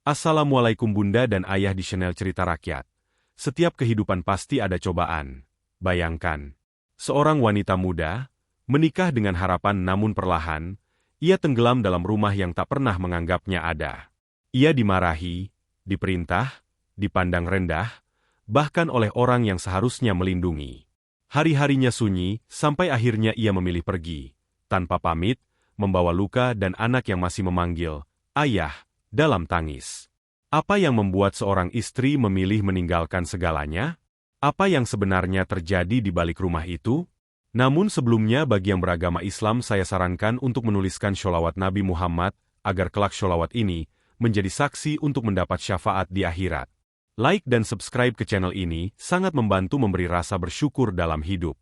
Assalamualaikum Bunda dan Ayah di channel Cerita Rakyat. Setiap kehidupan pasti ada cobaan. Bayangkan, seorang wanita muda, menikah dengan harapan namun perlahan, ia tenggelam dalam rumah yang tak pernah menganggapnya ada. Ia dimarahi, diperintah, dipandang rendah, bahkan oleh orang yang seharusnya melindungi. Hari-harinya sunyi, sampai akhirnya ia memilih pergi, tanpa pamit, membawa luka dan anak yang masih memanggil, "Ayah," dalam tangis. Apa yang membuat seorang istri memilih meninggalkan segalanya? Apa yang sebenarnya terjadi di balik rumah itu? Namun sebelumnya bagi yang beragama Islam saya sarankan untuk menuliskan sholawat Nabi Muhammad, agar kelak sholawat ini menjadi saksi untuk mendapat syafaat di akhirat. Like dan subscribe ke channel ini sangat membantu memberi rasa bersyukur dalam hidup.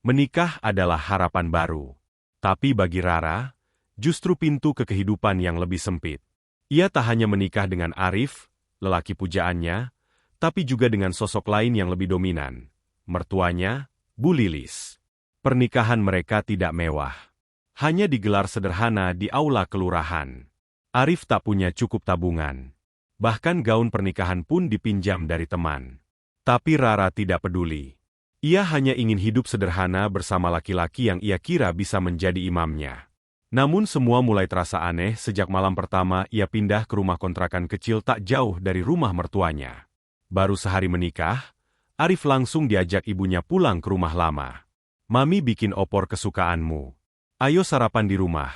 Menikah adalah harapan baru. Tapi bagi Rara, justru pintu ke kehidupan yang lebih sempit. Ia tak hanya menikah dengan Arif, lelaki pujaannya, tapi juga dengan sosok lain yang lebih dominan. Mertuanya, Bu Lilis. Pernikahan mereka tidak mewah. Hanya digelar sederhana di aula kelurahan. Arif tak punya cukup tabungan. Bahkan gaun pernikahan pun dipinjam dari teman. Tapi Rara tidak peduli. Ia hanya ingin hidup sederhana bersama laki-laki yang ia kira bisa menjadi imamnya. Namun semua mulai terasa aneh sejak malam pertama ia pindah ke rumah kontrakan kecil tak jauh dari rumah mertuanya. Baru sehari menikah, Arif langsung diajak ibunya pulang ke rumah lama. "Mami bikin opor kesukaanmu. Ayo sarapan di rumah,"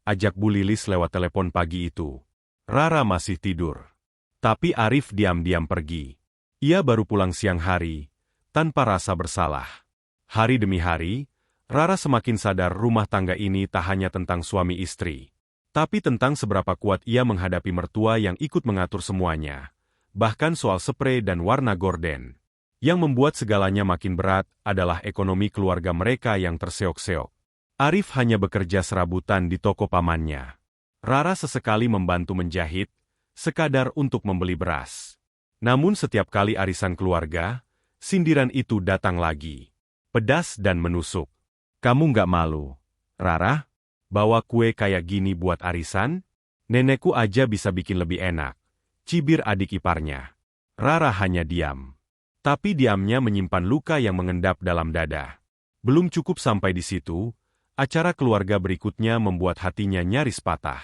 ajak Bu Lilis lewat telepon pagi itu. Rara masih tidur. Tapi Arif diam-diam pergi. Ia baru pulang siang hari, tanpa rasa bersalah. Hari demi hari, Rara semakin sadar rumah tangga ini tak hanya tentang suami istri, tapi tentang seberapa kuat ia menghadapi mertua yang ikut mengatur semuanya. Bahkan soal spray dan warna gorden. Yang membuat segalanya makin berat adalah ekonomi keluarga mereka yang terseok-seok. Arif hanya bekerja serabutan di toko pamannya. Rara sesekali membantu menjahit, sekadar untuk membeli beras. Namun setiap kali arisan keluarga, sindiran itu datang lagi. Pedas dan menusuk. "Kamu nggak malu, Rara? Bawa kue kayak gini buat arisan? Nenekku aja bisa bikin lebih enak," cibir adik iparnya. Rara hanya diam. Tapi diamnya menyimpan luka yang mengendap dalam dada. Belum cukup sampai di situ, acara keluarga berikutnya membuat hatinya nyaris patah.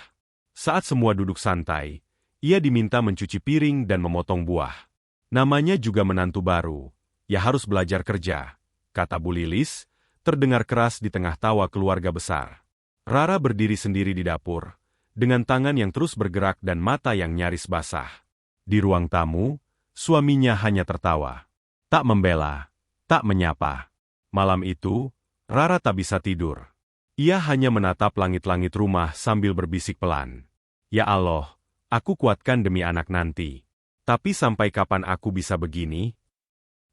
Saat semua duduk santai, ia diminta mencuci piring dan memotong buah. Namanya juga menantu baru. "Ya harus belajar kerja," kata Bu Lilis, terdengar keras di tengah tawa keluarga besar. Rara berdiri sendiri di dapur, dengan tangan yang terus bergerak dan mata yang nyaris basah. Di ruang tamu, suaminya hanya tertawa. Tak membela, tak menyapa. Malam itu, Rara tak bisa tidur. Ia hanya menatap langit-langit rumah sambil berbisik pelan. "Ya Allah, aku kuatkan demi anak nanti. Tapi sampai kapan aku bisa begini?"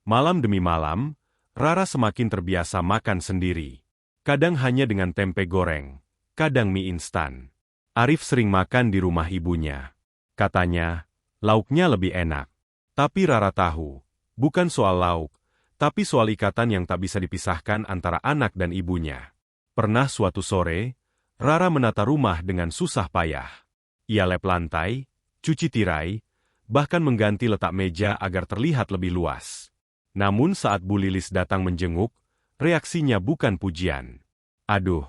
Malam demi malam, Rara semakin terbiasa makan sendiri. Kadang hanya dengan tempe goreng, kadang mie instan. Arif sering makan di rumah ibunya. Katanya, lauknya lebih enak. Tapi Rara tahu, bukan soal lauk, tapi soal ikatan yang tak bisa dipisahkan antara anak dan ibunya. Pernah suatu sore, Rara menata rumah dengan susah payah. Ia lap lantai, cuci tirai, bahkan mengganti letak meja agar terlihat lebih luas. Namun saat Bu Lilis datang menjenguk, reaksinya bukan pujian. "Aduh,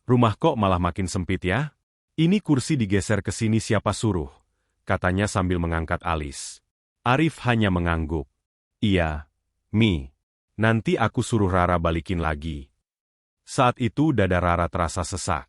rumah kok malah makin sempit ya? Ini kursi digeser ke sini siapa suruh?" katanya sambil mengangkat alis. Arif hanya mengangguk. "Iya, Mi. Nanti aku suruh Rara balikin lagi." Saat itu dada Rara terasa sesak.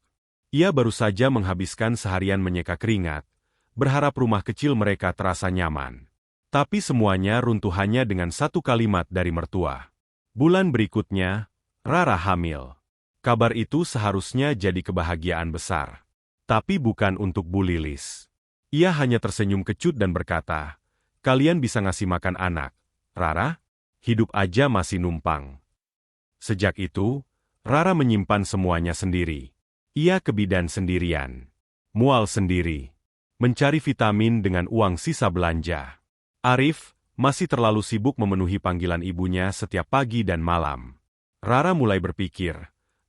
Ia baru saja menghabiskan seharian menyeka keringat, berharap rumah kecil mereka terasa nyaman. Tapi semuanya runtuh hanya dengan satu kalimat dari mertua. Bulan berikutnya, Rara hamil. Kabar itu seharusnya jadi kebahagiaan besar. Tapi bukan untuk Bu Lilis. Ia hanya tersenyum kecut dan berkata, "Kalian bisa ngasih makan anak, Rara? Hidup aja masih numpang." Sejak itu, Rara menyimpan semuanya sendiri. Ia ke bidan sendirian. Mual sendiri. Mencari vitamin dengan uang sisa belanja. Arif masih terlalu sibuk memenuhi panggilan ibunya setiap pagi dan malam. Rara mulai berpikir,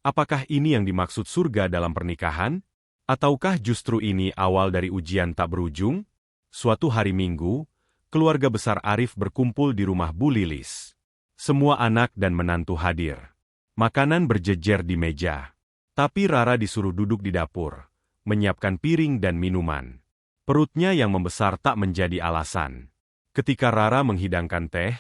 apakah ini yang dimaksud surga dalam pernikahan? Ataukah justru ini awal dari ujian tak berujung? Suatu hari Minggu, keluarga besar Arif berkumpul di rumah Bu Lilis. Semua anak dan menantu hadir. Makanan berjejer di meja. Tapi Rara disuruh duduk di dapur, menyiapkan piring dan minuman. Perutnya yang membesar tak menjadi alasan. Ketika Rara menghidangkan teh,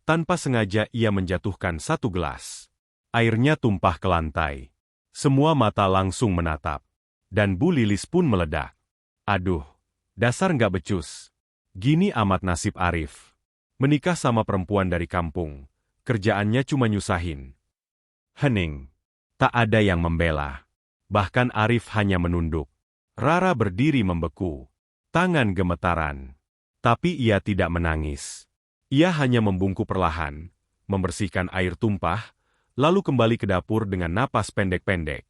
tanpa sengaja ia menjatuhkan satu gelas. Airnya tumpah ke lantai. Semua mata langsung menatap. Dan Bu Lilis pun meledak. Aduh, dasar nggak becus. Gini amat nasib Arif. Menikah sama perempuan dari kampung. Kerjaannya cuma nyusahin. Hening. Tak ada yang membela. Bahkan Arif hanya menunduk. Rara berdiri membeku. Tangan gemetaran. Tapi ia tidak menangis. Ia hanya membungkuk perlahan, membersihkan air tumpah, lalu kembali ke dapur dengan napas pendek-pendek.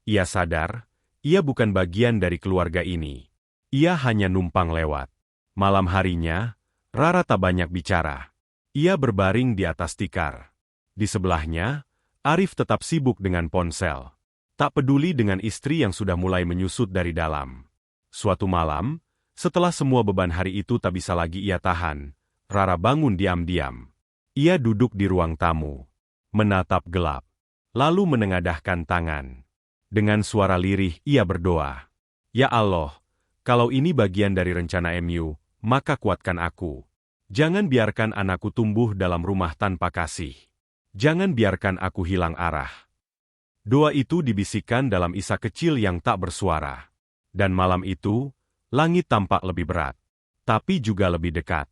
Ia sadar, ia bukan bagian dari keluarga ini. Ia hanya numpang lewat. Malam harinya, Rara tak banyak bicara. Ia berbaring di atas tikar. Di sebelahnya, Arif tetap sibuk dengan ponsel. Tak peduli dengan istri yang sudah mulai menyusut dari dalam. Suatu malam, setelah semua beban hari itu tak bisa lagi ia tahan, Rara bangun diam-diam. Ia duduk di ruang tamu, menatap gelap, lalu menengadahkan tangan. Dengan suara lirih ia berdoa. Ya Allah, kalau ini bagian dari rencana MU, maka kuatkan aku. Jangan biarkan anakku tumbuh dalam rumah tanpa kasih. Jangan biarkan aku hilang arah. Doa itu dibisikkan dalam isak kecil yang tak bersuara. Dan malam itu, langit tampak lebih berat, tapi juga lebih dekat.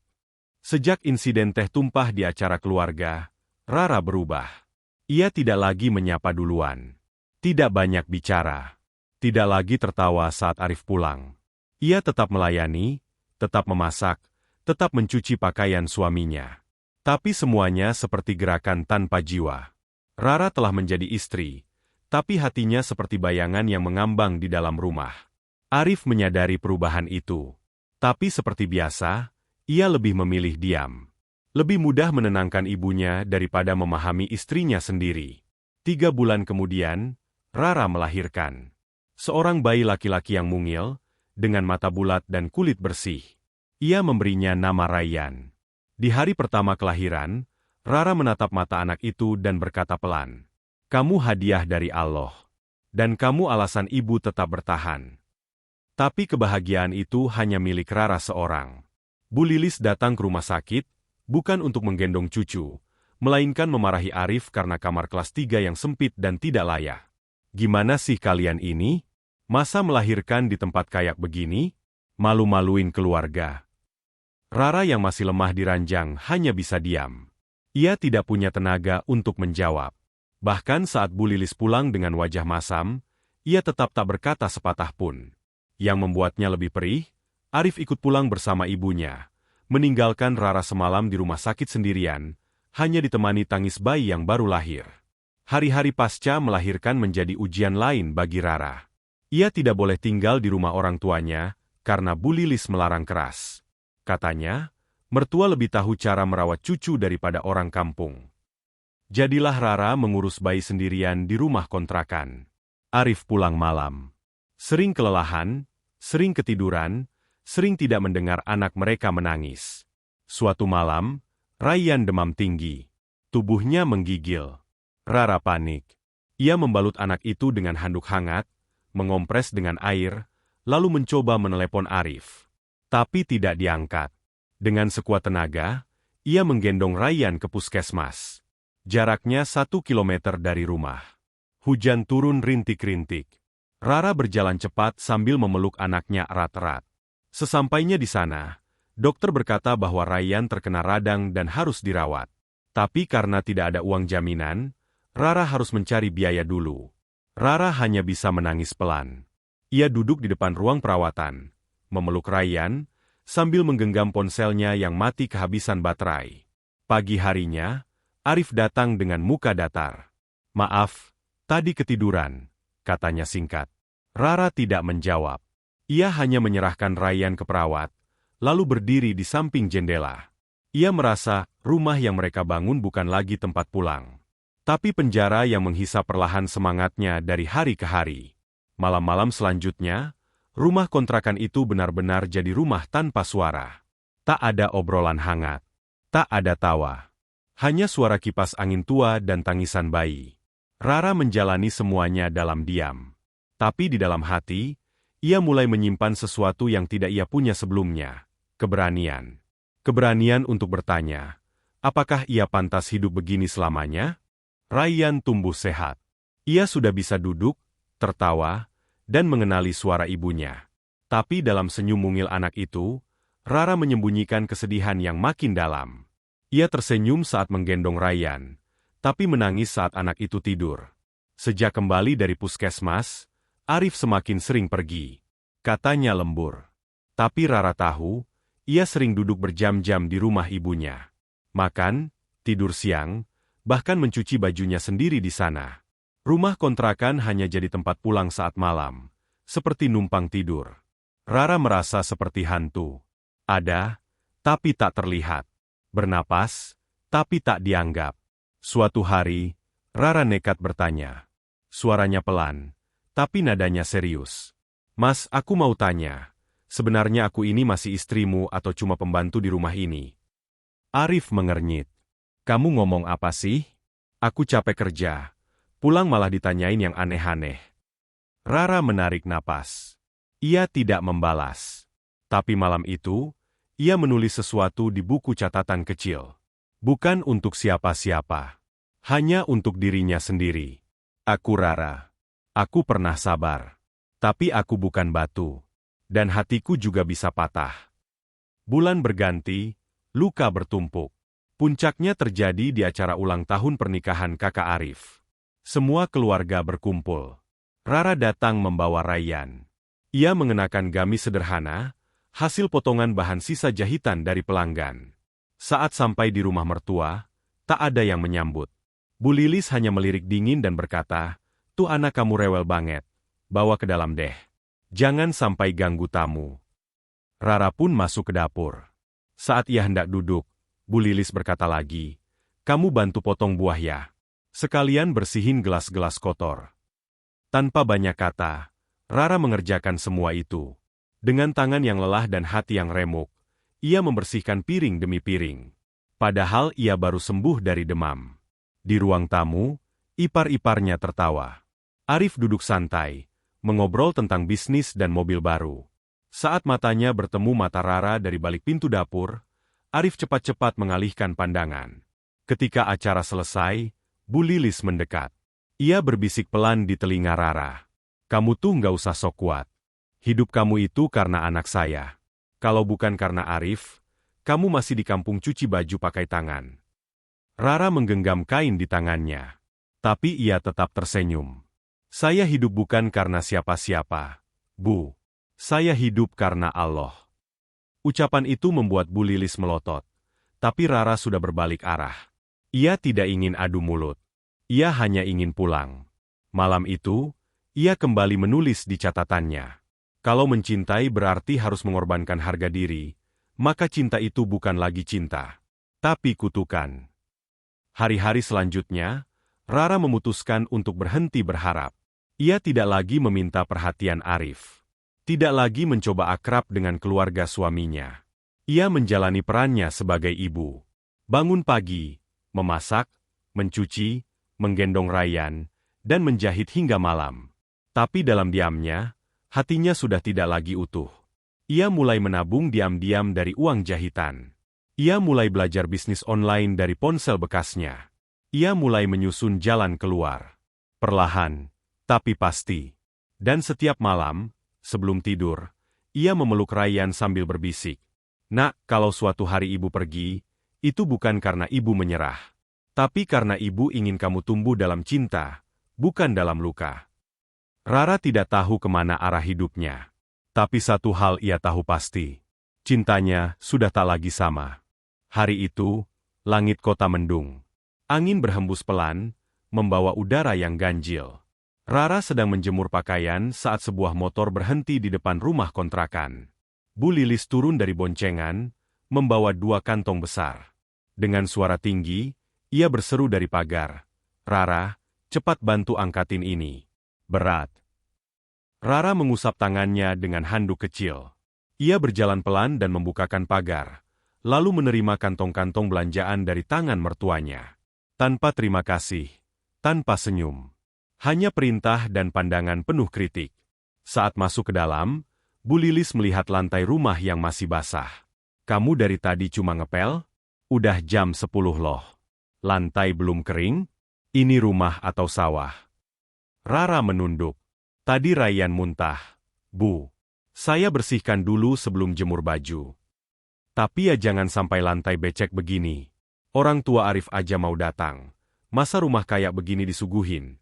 Sejak insiden teh tumpah di acara keluarga, Rara berubah. Ia tidak lagi menyapa duluan. Tidak banyak bicara. Tidak lagi tertawa saat Arif pulang. Ia tetap melayani, tetap memasak, tetap mencuci pakaian suaminya. Tapi semuanya seperti gerakan tanpa jiwa. Rara telah menjadi istri, tapi hatinya seperti bayangan yang mengambang di dalam rumah. Arif menyadari perubahan itu. Tapi seperti biasa, ia lebih memilih diam. Lebih mudah menenangkan ibunya daripada memahami istrinya sendiri. 3 bulan kemudian, Rara melahirkan. Seorang bayi laki-laki yang mungil, dengan mata bulat dan kulit bersih. Ia memberinya nama Rayyan. Di hari pertama kelahiran, Rara menatap mata anak itu dan berkata pelan, "Kamu hadiah dari Allah. Dan kamu alasan ibu tetap bertahan." Tapi kebahagiaan itu hanya milik Rara seorang. Bu Lilis datang ke rumah sakit, bukan untuk menggendong cucu, melainkan memarahi Arif karena kamar kelas 3 yang sempit dan tidak layak. "Gimana sih kalian ini? Masa melahirkan di tempat kayak begini? Malu-maluin keluarga." Rara yang masih lemah di ranjang hanya bisa diam. Ia tidak punya tenaga untuk menjawab. Bahkan saat Bu Lilis pulang dengan wajah masam, ia tetap tak berkata sepatah pun. Yang membuatnya lebih perih, Arif ikut pulang bersama ibunya, meninggalkan Rara semalam di rumah sakit sendirian, hanya ditemani tangis bayi yang baru lahir. Hari-hari pasca melahirkan menjadi ujian lain bagi Rara. Ia tidak boleh tinggal di rumah orang tuanya, karena Bu Lilis melarang keras. Katanya, mertua lebih tahu cara merawat cucu daripada orang kampung. Jadilah Rara mengurus bayi sendirian di rumah kontrakan. Arif pulang malam. Sering kelelahan, sering ketiduran, sering tidak mendengar anak mereka menangis. Suatu malam, Rayyan demam tinggi. Tubuhnya menggigil. Rara panik. Ia membalut anak itu dengan handuk hangat, mengompres dengan air, lalu mencoba menelepon Arif. Tapi tidak diangkat. Dengan sekuat tenaga, ia menggendong Rayyan ke puskesmas. Jaraknya 1 kilometer dari rumah. Hujan turun rintik-rintik. Rara berjalan cepat sambil memeluk anaknya erat-erat. Sesampainya di sana, dokter berkata bahwa Rayyan terkena radang dan harus dirawat. Tapi karena tidak ada uang jaminan, Rara harus mencari biaya dulu. Rara hanya bisa menangis pelan. Ia duduk di depan ruang perawatan, memeluk Rayyan, sambil menggenggam ponselnya yang mati kehabisan baterai. Pagi harinya, Arif datang dengan muka datar. "Maaf, tadi ketiduran," katanya singkat. Rara tidak menjawab. Ia hanya menyerahkan Rayyan ke perawat, lalu berdiri di samping jendela. Ia merasa rumah yang mereka bangun bukan lagi tempat pulang, tapi penjara yang menghisap perlahan semangatnya dari hari ke hari. Malam-malam selanjutnya, Rumah kontrakan itu benar-benar jadi rumah tanpa suara. Tak ada obrolan hangat. Tak ada tawa. Hanya suara kipas angin tua dan tangisan bayi. Rara menjalani semuanya dalam diam. Tapi di dalam hati, ia mulai menyimpan sesuatu yang tidak ia punya sebelumnya. Keberanian. Keberanian untuk bertanya, apakah ia pantas hidup begini selamanya? Ryan tumbuh sehat. Ia sudah bisa duduk, tertawa, dan mengenali suara ibunya. Tapi dalam senyum mungil anak itu, Rara menyembunyikan kesedihan yang makin dalam. Ia tersenyum saat menggendong Ryan, tapi menangis saat anak itu tidur. Sejak kembali dari puskesmas, Arif semakin sering pergi. Katanya lembur. Tapi Rara tahu, ia sering duduk berjam-jam di rumah ibunya. Makan, tidur siang, bahkan mencuci bajunya sendiri di sana. Rumah kontrakan hanya jadi tempat pulang saat malam, seperti numpang tidur. Rara merasa seperti hantu. Ada, tapi tak terlihat. Bernapas, tapi tak dianggap. Suatu hari, Rara nekat bertanya. Suaranya pelan, tapi nadanya serius. Mas, aku mau tanya, sebenarnya aku ini masih istrimu atau cuma pembantu di rumah ini? Arif mengernyit. Kamu ngomong apa sih? Aku capek kerja. Pulang malah ditanyain yang aneh-aneh. Rara menarik napas. Ia tidak membalas. Tapi malam itu, ia menulis sesuatu di buku catatan kecil. Bukan untuk siapa-siapa. Hanya untuk dirinya sendiri. Aku Rara. Aku pernah sabar. Tapi aku bukan batu. Dan hatiku juga bisa patah. Bulan berganti, luka bertumpuk. Puncaknya terjadi di acara ulang tahun pernikahan kakak Arif. Semua keluarga berkumpul. Rara datang membawa Ryan. Ia mengenakan gamis sederhana, hasil potongan bahan sisa jahitan dari pelanggan. Saat sampai di rumah mertua, tak ada yang menyambut. Bu Lilis hanya melirik dingin dan berkata, "Tuh anak kamu rewel banget. Bawa ke dalam deh. Jangan sampai ganggu tamu." Rara pun masuk ke dapur. Saat ia hendak duduk, Bu Lilis berkata lagi, "Kamu bantu potong buah ya. Sekalian bersihin gelas-gelas kotor." Tanpa banyak kata, Rara mengerjakan semua itu. Dengan tangan yang lelah dan hati yang remuk, ia membersihkan piring demi piring. Padahal ia baru sembuh dari demam. Di ruang tamu, ipar-iparnya tertawa. Arif duduk santai, mengobrol tentang bisnis dan mobil baru. Saat matanya bertemu mata Rara dari balik pintu dapur, Arif cepat-cepat mengalihkan pandangan. Ketika acara selesai, Bu Lilis mendekat. Ia berbisik pelan di telinga Rara. "Kamu tuh nggak usah sok kuat. Hidup kamu itu karena anak saya. Kalau bukan karena Arif, kamu masih di kampung cuci baju pakai tangan." Rara menggenggam kain di tangannya. Tapi ia tetap tersenyum. "Saya hidup bukan karena siapa-siapa, Bu. Saya hidup karena Allah." Ucapan itu membuat Bu Lilis melotot. Tapi Rara sudah berbalik arah. Ia tidak ingin adu mulut. Ia hanya ingin pulang. Malam itu, ia kembali menulis di catatannya. Kalau mencintai berarti harus mengorbankan harga diri, maka cinta itu bukan lagi cinta, tapi kutukan. Hari-hari selanjutnya, Rara memutuskan untuk berhenti berharap. Ia tidak lagi meminta perhatian Arif. Tidak lagi mencoba akrab dengan keluarga suaminya. Ia menjalani perannya sebagai ibu. Bangun pagi, memasak, mencuci, menggendong Ryan, dan menjahit hingga malam. Tapi dalam diamnya, hatinya sudah tidak lagi utuh. Ia mulai menabung diam-diam dari uang jahitan. Ia mulai belajar bisnis online dari ponsel bekasnya. Ia mulai menyusun jalan keluar. Perlahan, tapi pasti. Dan setiap malam, sebelum tidur, ia memeluk Ryan sambil berbisik. "Nak, kalau suatu hari ibu pergi, itu bukan karena ibu menyerah. Tapi karena ibu ingin kamu tumbuh dalam cinta, bukan dalam luka." Rara tidak tahu kemana arah hidupnya. Tapi satu hal ia tahu pasti. Cintanya sudah tak lagi sama. Hari itu, langit kota mendung. Angin berhembus pelan, membawa udara yang ganjil. Rara sedang menjemur pakaian saat sebuah motor berhenti di depan rumah kontrakan. Bu Lilis turun dari boncengan, membawa 2 kantong besar. Dengan suara tinggi, ia berseru dari pagar, "Rara, cepat bantu angkatin ini. Berat." Rara mengusap tangannya dengan handuk kecil. Ia berjalan pelan dan membukakan pagar, lalu menerima kantong-kantong belanjaan dari tangan mertuanya. Tanpa terima kasih, tanpa senyum. Hanya perintah dan pandangan penuh kritik. Saat masuk ke dalam, Bu Lilis melihat lantai rumah yang masih basah. Kamu dari tadi cuma ngepel? Udah jam 10 loh. Lantai belum kering? Ini rumah atau sawah? Rara menunduk. Tadi Ryan muntah. Bu. Saya bersihkan dulu sebelum jemur baju. Tapi ya jangan sampai lantai becek begini. Orang tua Arif aja mau datang. Masa rumah kayak begini disuguhin?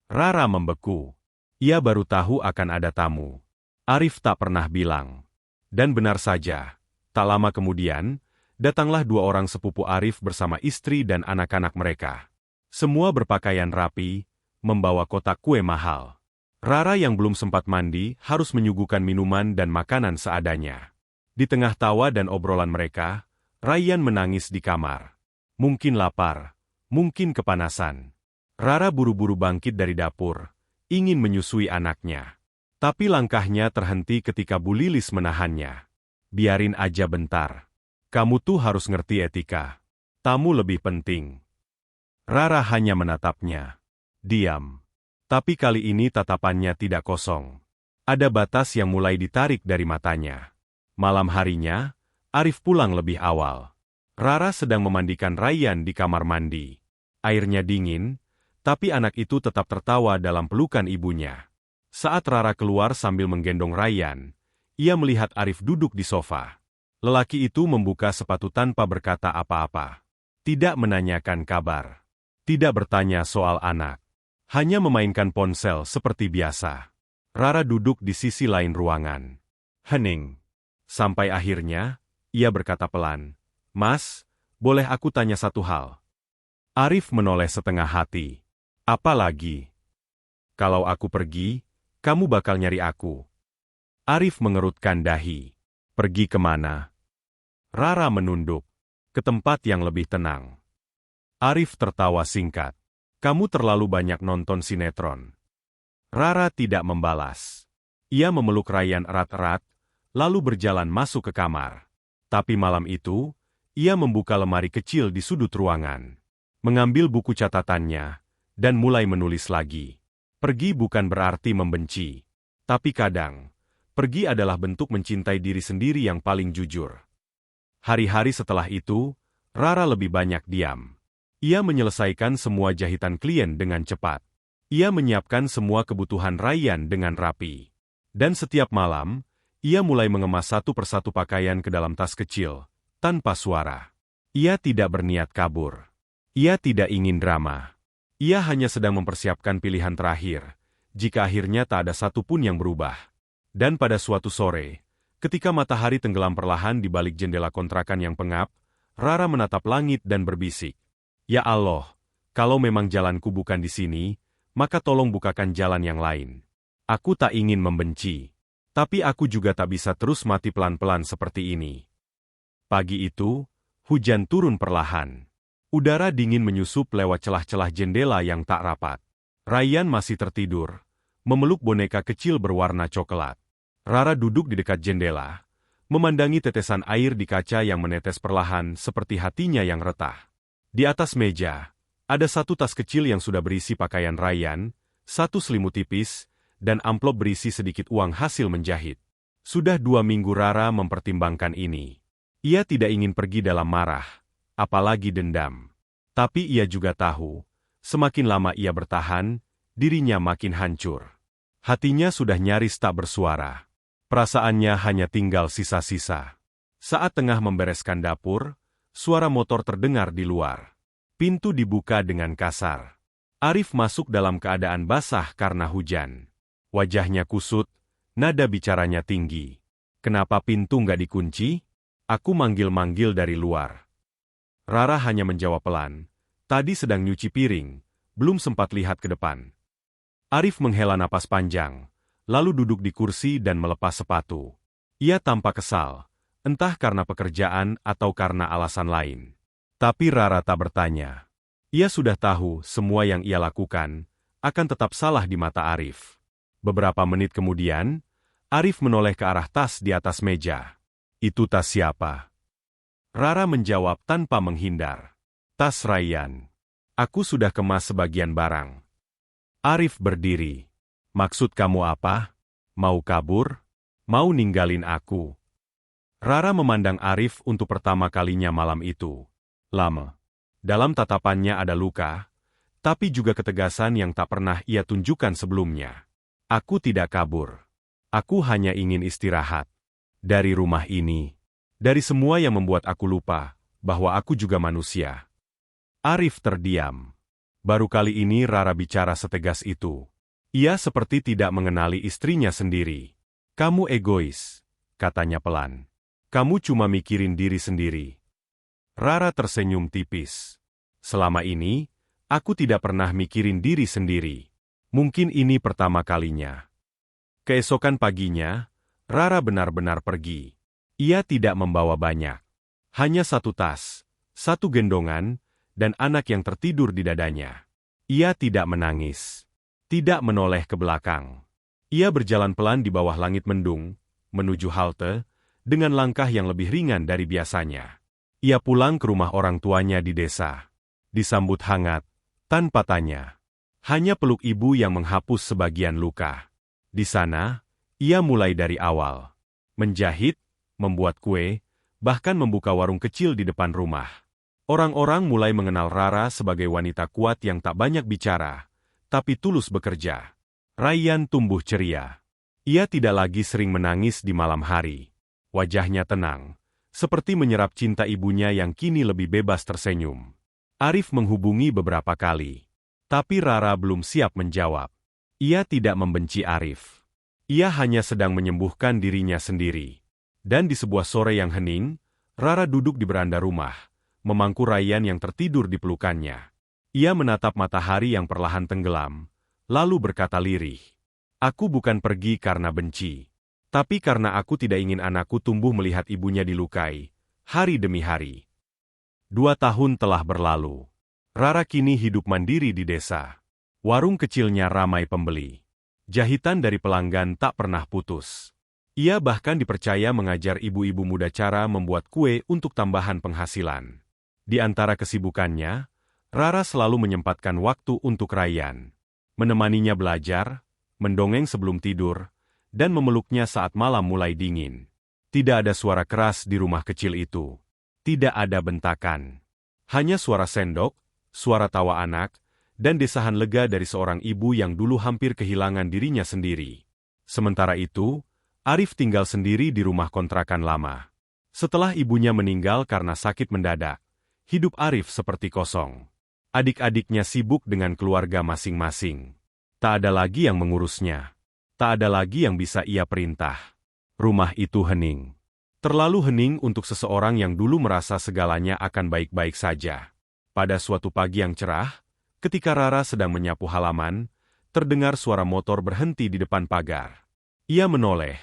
Rara membeku. Ia baru tahu akan ada tamu. Arif tak pernah bilang. Dan benar saja, tak lama kemudian, datanglah dua orang sepupu Arif bersama istri dan anak-anak mereka. Semua berpakaian rapi, membawa kotak kue mahal. Rara yang belum sempat mandi harus menyuguhkan minuman dan makanan seadanya. Di tengah tawa dan obrolan mereka, Ryan menangis di kamar. Mungkin lapar, mungkin kepanasan. Rara buru-buru bangkit dari dapur, ingin menyusui anaknya. Tapi langkahnya terhenti ketika Bu Lilis menahannya. Biarin aja bentar. Kamu tuh harus ngerti etika. Tamu lebih penting. Rara hanya menatapnya. Diam. Tapi kali ini tatapannya tidak kosong. Ada batas yang mulai ditarik dari matanya. Malam harinya, Arif pulang lebih awal. Rara sedang memandikan Ryan di kamar mandi. Airnya dingin, tapi anak itu tetap tertawa dalam pelukan ibunya. Saat Rara keluar sambil menggendong Ryan, ia melihat Arif duduk di sofa. Lelaki itu membuka sepatu tanpa berkata apa-apa. Tidak menanyakan kabar. Tidak bertanya soal anak. Hanya memainkan ponsel seperti biasa. Rara duduk di sisi lain ruangan. Hening. Sampai akhirnya, ia berkata pelan, "Mas, boleh aku tanya satu hal?" Arif menoleh setengah hati. "Apa lagi?" "Kalau aku pergi, kamu bakal nyari aku." Arif mengerutkan dahi. "Pergi kemana?" Rara menunduk. "Ke tempat yang lebih tenang." Arif tertawa singkat. "Kamu terlalu banyak nonton sinetron." Rara tidak membalas. Ia memeluk Ryan erat-erat, lalu berjalan masuk ke kamar. Tapi malam itu, ia membuka lemari kecil di sudut ruangan. Mengambil buku catatannya, dan mulai menulis lagi. Pergi bukan berarti membenci. Tapi kadang, pergi adalah bentuk mencintai diri sendiri yang paling jujur. Hari-hari setelah itu, Rara lebih banyak diam. Ia menyelesaikan semua jahitan klien dengan cepat. Ia menyiapkan semua kebutuhan Ryan dengan rapi. Dan setiap malam, ia mulai mengemas satu persatu pakaian ke dalam tas kecil, tanpa suara. Ia tidak berniat kabur. Ia tidak ingin drama. Ia hanya sedang mempersiapkan pilihan terakhir, jika akhirnya tak ada satupun yang berubah. Dan pada suatu sore, ketika matahari tenggelam perlahan di balik jendela kontrakan yang pengap, Rara menatap langit dan berbisik. "Ya Allah, kalau memang jalanku bukan di sini, maka tolong bukakan jalan yang lain. Aku tak ingin membenci, tapi aku juga tak bisa terus mati pelan-pelan seperti ini." Pagi itu, hujan turun perlahan. Udara dingin menyusup lewat celah-celah jendela yang tak rapat. Ryan masih tertidur, memeluk boneka kecil berwarna coklat. Rara duduk di dekat jendela, memandangi tetesan air di kaca yang menetes perlahan seperti hatinya yang retah. Di atas meja, ada satu tas kecil yang sudah berisi pakaian Ryan, satu selimut tipis, dan amplop berisi sedikit uang hasil menjahit. Sudah 2 minggu Rara mempertimbangkan ini. Ia tidak ingin pergi dalam marah, apalagi dendam. Tapi ia juga tahu, semakin lama ia bertahan, dirinya makin hancur. Hatinya sudah nyaris tak bersuara. Perasaannya hanya tinggal sisa-sisa. Saat tengah membereskan dapur, suara motor terdengar di luar. Pintu dibuka dengan kasar. Arif masuk dalam keadaan basah karena hujan. Wajahnya kusut, nada bicaranya tinggi. "Kenapa pintu nggak dikunci? Aku manggil-manggil dari luar." Rara hanya menjawab pelan. Tadi sedang nyuci piring, belum sempat lihat ke depan. Arif menghela napas panjang, lalu duduk di kursi dan melepas sepatu. Ia tampak kesal, entah karena pekerjaan atau karena alasan lain. Tapi Rara tak bertanya. Ia sudah tahu semua yang ia lakukan akan tetap salah di mata Arif. Beberapa menit kemudian, Arif menoleh ke arah tas di atas meja. Itu tas siapa? Rara menjawab tanpa menghindar. Tas Rayyan. Aku sudah kemas sebagian barang. Arif berdiri. Maksud kamu apa? Mau kabur? Mau ninggalin aku? Rara memandang Arif untuk pertama kalinya malam itu. Lama. Dalam tatapannya ada luka, tapi juga ketegasan yang tak pernah ia tunjukkan sebelumnya. Aku tidak kabur. Aku hanya ingin istirahat. Dari rumah ini. Dari semua yang membuat aku lupa bahwa aku juga manusia. Arif terdiam. Baru kali ini Rara bicara setegas itu. Ia seperti tidak mengenali istrinya sendiri. Kamu egois, katanya pelan. Kamu cuma mikirin diri sendiri. Rara tersenyum tipis. Selama ini, aku tidak pernah mikirin diri sendiri. Mungkin ini pertama kalinya. Keesokan paginya, Rara benar-benar pergi. Ia tidak membawa banyak. Hanya satu tas, satu gendongan, dan anak yang tertidur di dadanya. Ia tidak menangis. Tidak menoleh ke belakang. Ia berjalan pelan di bawah langit mendung, menuju halte, dengan langkah yang lebih ringan dari biasanya. Ia pulang ke rumah orang tuanya di desa. Disambut hangat, tanpa tanya. Hanya peluk ibu yang menghapus sebagian luka. Di sana, ia mulai dari awal. Menjahit, membuat kue, bahkan membuka warung kecil di depan rumah. Orang-orang mulai mengenal Rara sebagai wanita kuat yang tak banyak bicara, tapi tulus bekerja. Rayyan tumbuh ceria. Ia tidak lagi sering menangis di malam hari. Wajahnya tenang, seperti menyerap cinta ibunya yang kini lebih bebas tersenyum. Arif menghubungi beberapa kali, tapi Rara belum siap menjawab. Ia tidak membenci Arif. Ia hanya sedang menyembuhkan dirinya sendiri. Dan di sebuah sore yang hening, Rara duduk di beranda rumah, memangku Rayyan yang tertidur di pelukannya. Ia menatap matahari yang perlahan tenggelam, lalu berkata lirih, "Aku bukan pergi karena benci. Tapi karena aku tidak ingin anakku tumbuh melihat ibunya dilukai, hari demi hari." 2 tahun telah berlalu. Rara kini hidup mandiri di desa. Warung kecilnya ramai pembeli. Jahitan dari pelanggan tak pernah putus. Ia bahkan dipercaya mengajar ibu-ibu muda cara membuat kue untuk tambahan penghasilan. Di antara kesibukannya, Rara selalu menyempatkan waktu untuk Rayyan. Menemaninya belajar, mendongeng sebelum tidur, dan memeluknya saat malam mulai dingin. Tidak ada suara keras di rumah kecil itu. Tidak ada bentakan. Hanya suara sendok, suara tawa anak, dan desahan lega dari seorang ibu yang dulu hampir kehilangan dirinya sendiri. Sementara itu, Arif tinggal sendiri di rumah kontrakan lama. Setelah ibunya meninggal karena sakit mendadak, hidup Arif seperti kosong. Adik-adiknya sibuk dengan keluarga masing-masing. Tak ada lagi yang mengurusnya. Tak ada lagi yang bisa ia perintah. Rumah itu hening. Terlalu hening untuk seseorang yang dulu merasa segalanya akan baik-baik saja. Pada suatu pagi yang cerah, ketika Rara sedang menyapu halaman, terdengar suara motor berhenti di depan pagar. Ia menoleh,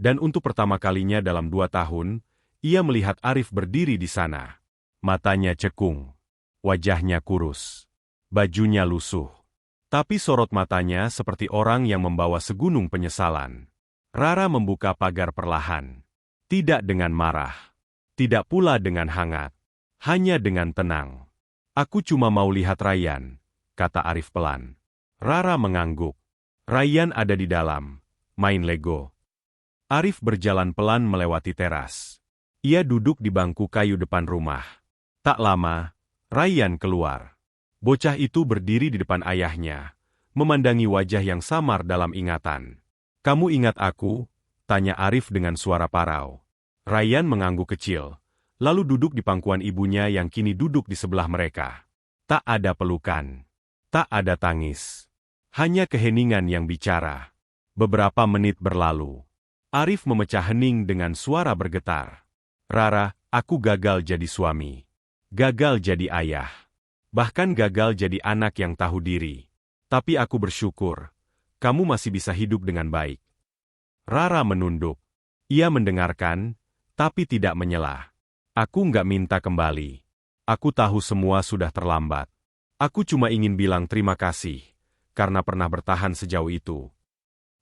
dan untuk pertama kalinya dalam 2 tahun, ia melihat Arif berdiri di sana. Matanya cekung. Wajahnya kurus. Bajunya lusuh. Tapi sorot matanya seperti orang yang membawa segunung penyesalan. Rara membuka pagar perlahan. Tidak dengan marah. Tidak pula dengan hangat. Hanya dengan tenang. "Aku cuma mau lihat Rayyan," kata Arif pelan. Rara mengangguk. Rayyan ada di dalam. Main Lego. Arif berjalan pelan melewati teras. Ia duduk di bangku kayu depan rumah. Tak lama, Rayyan keluar. Bocah itu berdiri di depan ayahnya, memandangi wajah yang samar dalam ingatan. "Kamu ingat aku?" tanya Arif dengan suara parau. Rayyan mengangguk kecil, lalu duduk di pangkuan ibunya yang kini duduk di sebelah mereka. Tak ada pelukan. Tak ada tangis. Hanya keheningan yang bicara. Beberapa menit berlalu. Arif memecah hening dengan suara bergetar. "Rara, aku gagal jadi suami. Gagal jadi ayah. Bahkan gagal jadi anak yang tahu diri. Tapi aku bersyukur, kamu masih bisa hidup dengan baik." Rara menunduk. Ia mendengarkan, tapi tidak menyela. "Aku nggak minta kembali. Aku tahu semua sudah terlambat. Aku cuma ingin bilang terima kasih, karena pernah bertahan sejauh itu."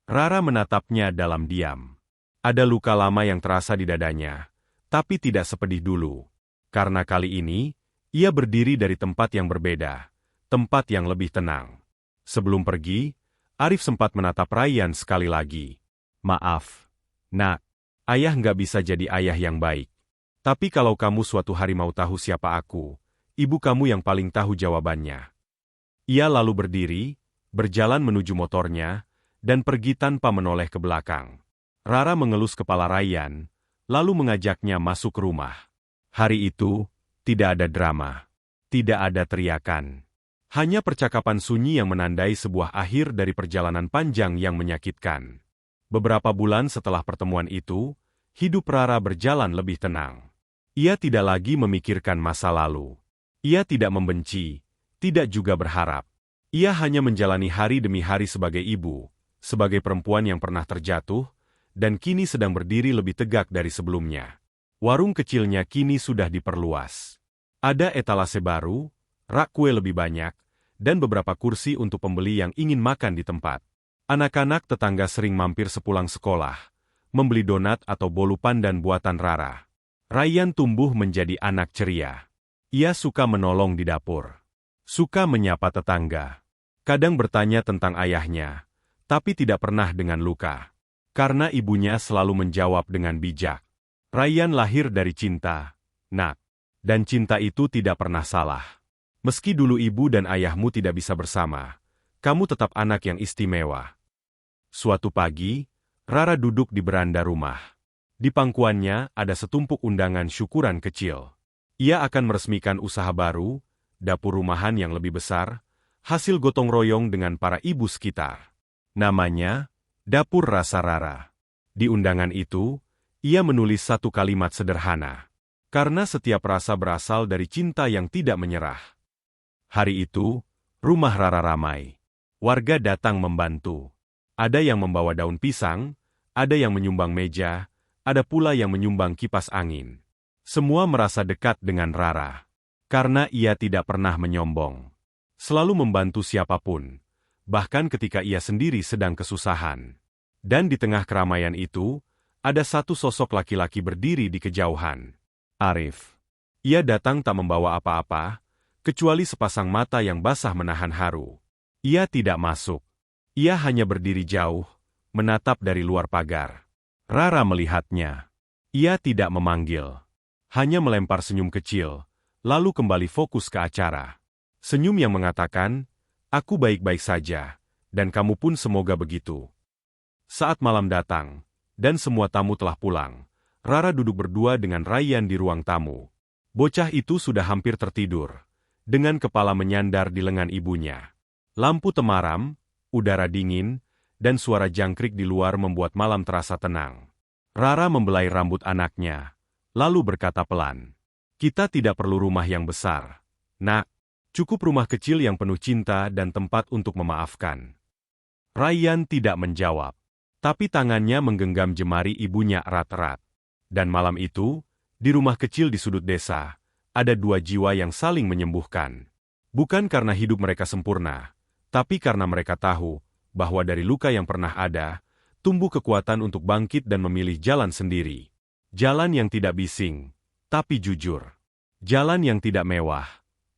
Rara menatapnya dalam diam. Ada luka lama yang terasa di dadanya, tapi tidak sepedih dulu. Karena kali ini, ia berdiri dari tempat yang berbeda, tempat yang lebih tenang. Sebelum pergi, Arif sempat menatap Rayyan sekali lagi. Maaf, Nak. Ayah nggak bisa jadi ayah yang baik. Tapi kalau kamu suatu hari mau tahu siapa aku, ibu kamu yang paling tahu jawabannya. Ia lalu berdiri, berjalan menuju motornya, dan pergi tanpa menoleh ke belakang. Rara mengelus kepala Rayyan, lalu mengajaknya masuk rumah. Hari itu, tidak ada drama. Tidak ada teriakan. Hanya percakapan sunyi yang menandai sebuah akhir dari perjalanan panjang yang menyakitkan. Beberapa bulan setelah pertemuan itu, hidup Rara berjalan lebih tenang. Ia tidak lagi memikirkan masa lalu. Ia tidak membenci, tidak juga berharap. Ia hanya menjalani hari demi hari sebagai ibu, sebagai perempuan yang pernah terjatuh, dan kini sedang berdiri lebih tegak dari sebelumnya. Warung kecilnya kini sudah diperluas. Ada etalase baru, rak kue lebih banyak, dan beberapa kursi untuk pembeli yang ingin makan di tempat. Anak-anak tetangga sering mampir sepulang sekolah, membeli donat atau bolu pandan buatan Rara. Rayyan tumbuh menjadi anak ceria. Ia suka menolong di dapur. Suka menyapa tetangga. Kadang bertanya tentang ayahnya, tapi tidak pernah dengan luka. Karena ibunya selalu menjawab dengan bijak. Rayyan lahir dari cinta, Nak. Dan cinta itu tidak pernah salah. Meski dulu ibu dan ayahmu tidak bisa bersama, kamu tetap anak yang istimewa. Suatu pagi, Rara duduk di beranda rumah. Di pangkuannya ada setumpuk undangan syukuran kecil. Ia akan meresmikan usaha baru, dapur rumahan yang lebih besar, hasil gotong royong dengan para ibu sekitar. Namanya, Dapur Rasa Rara. Di undangan itu, ia menulis satu kalimat sederhana. Karena setiap rasa berasal dari cinta yang tidak menyerah. Hari itu, rumah Rara ramai. Warga datang membantu. Ada yang membawa daun pisang, ada yang menyumbang meja, ada pula yang menyumbang kipas angin. Semua merasa dekat dengan Rara. Karena ia tidak pernah menyombong. Selalu membantu siapapun, bahkan ketika ia sendiri sedang kesusahan. Dan di tengah keramaian itu, ada satu sosok laki-laki berdiri di kejauhan. Arif. Ia datang tak membawa apa-apa, kecuali sepasang mata yang basah menahan haru. Ia tidak masuk. Ia hanya berdiri jauh, menatap dari luar pagar. Rara melihatnya. Ia tidak memanggil. Hanya melempar senyum kecil, lalu kembali fokus ke acara. Senyum yang mengatakan, aku baik-baik saja, dan kamu pun semoga begitu. Saat malam datang, dan semua tamu telah pulang, Rara duduk berdua dengan Rayyan di ruang tamu. Bocah itu sudah hampir tertidur, dengan kepala menyandar di lengan ibunya. Lampu temaram, udara dingin, dan suara jangkrik di luar membuat malam terasa tenang. Rara membelai rambut anaknya, lalu berkata pelan, kita tidak perlu rumah yang besar, Nak. Cukup rumah kecil yang penuh cinta dan tempat untuk memaafkan. Rayyan tidak menjawab, tapi tangannya menggenggam jemari ibunya erat-erat. Dan malam itu, di rumah kecil di sudut desa, ada dua jiwa yang saling menyembuhkan. Bukan karena hidup mereka sempurna, tapi karena mereka tahu bahwa dari luka yang pernah ada, tumbuh kekuatan untuk bangkit dan memilih jalan sendiri. Jalan yang tidak bising, tapi jujur. Jalan yang tidak mewah,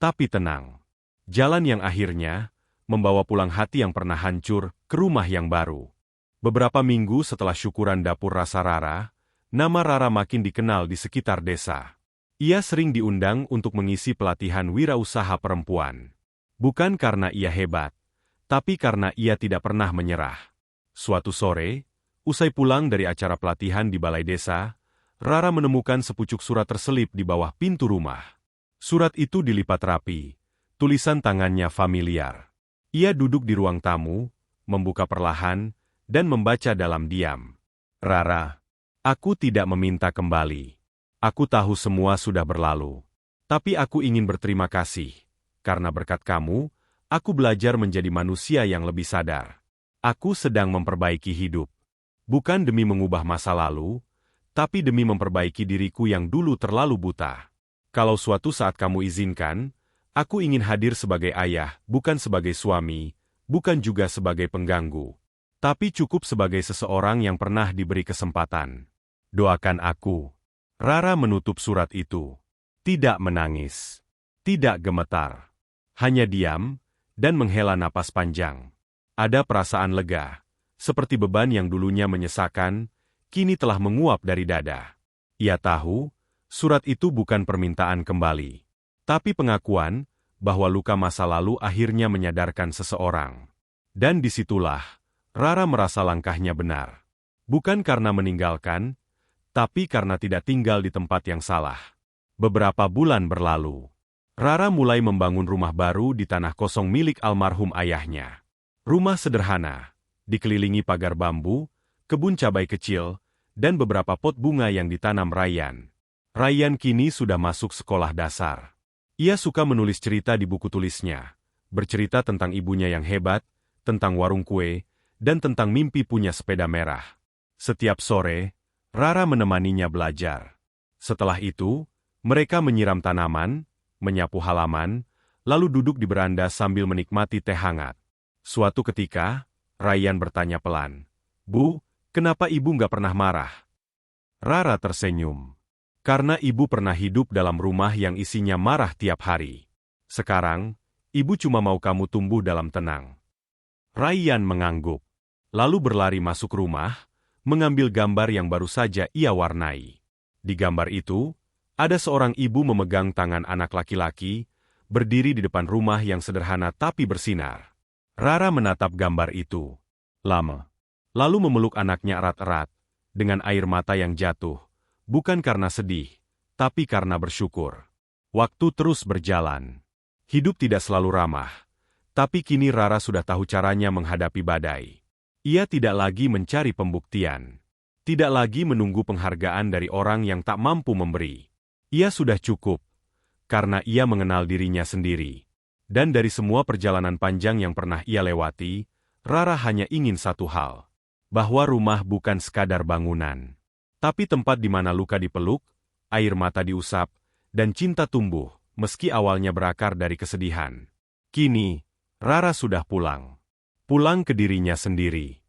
tapi tenang. Jalan yang akhirnya membawa pulang hati yang pernah hancur ke rumah yang baru. Beberapa minggu setelah syukuran Dapur Rasa Rara, nama Rara makin dikenal di sekitar desa. Ia sering diundang untuk mengisi pelatihan wirausaha perempuan. Bukan karena ia hebat, tapi karena ia tidak pernah menyerah. Suatu sore, usai pulang dari acara pelatihan di balai desa, Rara menemukan sepucuk surat terselip di bawah pintu rumah. Surat itu dilipat rapi, tulisan tangannya familiar. Ia duduk di ruang tamu, membuka perlahan, dan membaca dalam diam. Rara, aku tidak meminta kembali. Aku tahu semua sudah berlalu. Tapi aku ingin berterima kasih. Karena berkat kamu, aku belajar menjadi manusia yang lebih sadar. Aku sedang memperbaiki hidup. Bukan demi mengubah masa lalu, tapi demi memperbaiki diriku yang dulu terlalu buta. Kalau suatu saat kamu izinkan, aku ingin hadir sebagai ayah, bukan sebagai suami, bukan juga sebagai pengganggu. Tapi cukup sebagai seseorang yang pernah diberi kesempatan. Doakan aku. Rara menutup surat itu. Tidak menangis. Tidak gemetar. Hanya diam, dan menghela napas panjang. Ada perasaan lega. Seperti beban yang dulunya menyesakan, kini telah menguap dari dada. Ia tahu, surat itu bukan permintaan kembali. Tapi pengakuan, bahwa luka masa lalu akhirnya menyadarkan seseorang. Dan disitulah, Rara merasa langkahnya benar. Bukan karena meninggalkan, tapi karena tidak tinggal di tempat yang salah. Beberapa bulan berlalu. Rara mulai membangun rumah baru di tanah kosong milik almarhum ayahnya. Rumah sederhana, dikelilingi pagar bambu, kebun cabai kecil, dan beberapa pot bunga yang ditanam Rayyan. Rayyan kini sudah masuk sekolah dasar. Ia suka menulis cerita di buku tulisnya, bercerita tentang ibunya yang hebat, tentang warung kue, dan tentang mimpi punya sepeda merah. Setiap sore, Rara menemaninya belajar. Setelah itu, mereka menyiram tanaman, menyapu halaman, lalu duduk di beranda sambil menikmati teh hangat. Suatu ketika, Rayyan bertanya pelan, "Bu, kenapa ibu nggak pernah marah?" Rara tersenyum. Karena ibu pernah hidup dalam rumah yang isinya marah tiap hari. Sekarang, ibu cuma mau kamu tumbuh dalam tenang. Rayyan mengangguk, lalu berlari masuk rumah, mengambil gambar yang baru saja ia warnai. Di gambar itu, ada seorang ibu memegang tangan anak laki-laki, berdiri di depan rumah yang sederhana tapi bersinar. Rara menatap gambar itu lama, lalu memeluk anaknya erat-erat, dengan air mata yang jatuh. Bukan karena sedih, tapi karena bersyukur. Waktu terus berjalan. Hidup tidak selalu ramah. Tapi kini Rara sudah tahu caranya menghadapi badai. Ia tidak lagi mencari pembuktian. Tidak lagi menunggu penghargaan dari orang yang tak mampu memberi. Ia sudah cukup. Karena ia mengenal dirinya sendiri. Dan dari semua perjalanan panjang yang pernah ia lewati, Rara hanya ingin satu hal. Bahwa rumah bukan sekadar bangunan. Tapi tempat di mana luka dipeluk, air mata diusap, dan cinta tumbuh, meski awalnya berakar dari kesedihan. Kini, Rara sudah pulang. Pulang ke dirinya sendiri.